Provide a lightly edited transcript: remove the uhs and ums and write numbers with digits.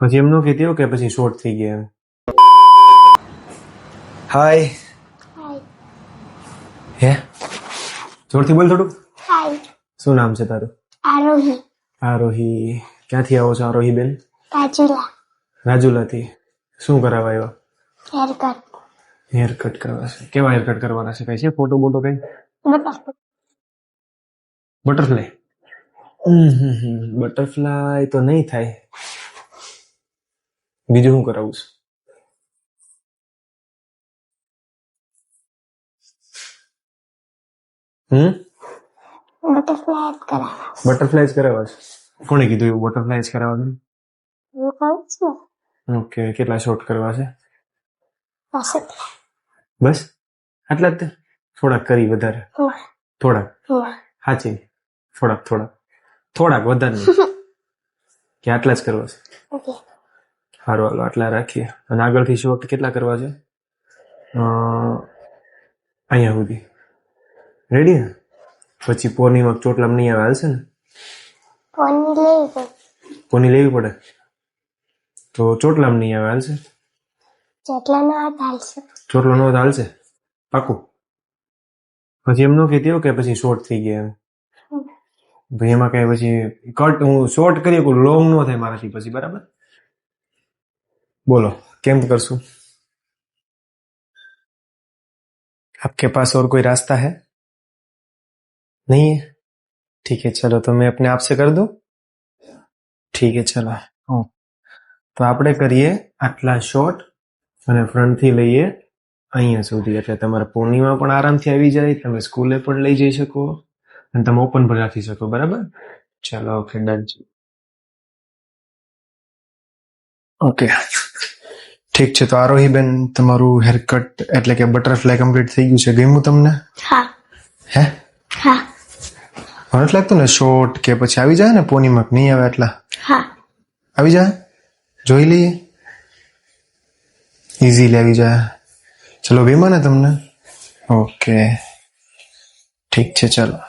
પછી એમ ન કહેતી હો કે પછી શોર્ટ થઈ ગયા એમ. હાય. હાય. હે જોરથી બોલ થોડું. હાય. શું નામ છે તારું? આરોહી. આરોહી. ક્યાંથી આવો છો આરોહી બેન? રાજુલા. રાજુલાથી. શું કરાવવા આવ્યા? હેરકટ. હેર કટ કરવા છે. કેવા હેર કટ કરવાના છે? કઈ છે ફોટો બોટો કઈ? બટરફ્લાય. બટરફ્લાય તો નહીં થાય. બીજું શું કરાવું છે? બટરફ્લાય જ કરાવવા. બટરફ્લાય જ કરાવવા છે. કોણે કીધું એવું બટરફ્લાય જ કરાવવાનું? હું કહું છું. ઓકે. કેટલા શોટ કરવા છે? પાસે. બસ આટલા જ તે? થોડાક કરી વધારે? થોડાક સાચી? થોડાક વધારે નહીં કે આટલા જ કરવા છે? સારું હાલો આટલા રાખીએ. અને આગળથી શોટ કેટલા કરવા છે? અહીંયા સુધી રેડી ને? પછી પોનીમાં ચોટલામાં નહીં આવે હાલશે ને? પોની લેવી પડે તો ચોટલામાં નહીં આવે હાલશે? ચોટલો નો હાલશે પાકું? પછી એમ ન કહેતી હો કે પછી શોર્ટ થઈ ગયા એમ. ભાઈ એમાં કઈ પછી કટ હું શોર્ટ કરી શકું, લોંગ નો થાય મારાથી પછી. બરાબર? બોલો કેમ કરશું? आपके पास और कोई रास्ता है? नहीं है? ठीक है चलो तो मैं अपने आप से कर दूं? ठीक है चलो. તો આપણે કરીએ આટલા શોટ અને ફ્રન્ટથી લઈએ અહીંયા સુધી, એટલે તમારા પોનીમાં પણ આરામથી આવી જાય, તમે સ્કૂલે પણ લઈ જઈ શકો અને તમે ઓપન પણ રાખી શકો. બરાબર? ચાલો ઓકે ડન. ઓકે ઠીક છે. તો આરોહી બેન તમારું હેર કટ એટલે કે બટરફ્લાય કમ્પ્લીટ થઈ ગયું છે. ગમ્યું તમને? હા. હે હા. મને નથી લાગતું ને શોર્ટ કે પછી આવી જાય ને પોનીમાં? નહીં આવે એટલા? હા. આવી જાય? જોઈ લઈએ. ઇઝીલી આવી જાય. ચલો ગમ્યું ને તમને? ઓકે ઠીક છે ચલો.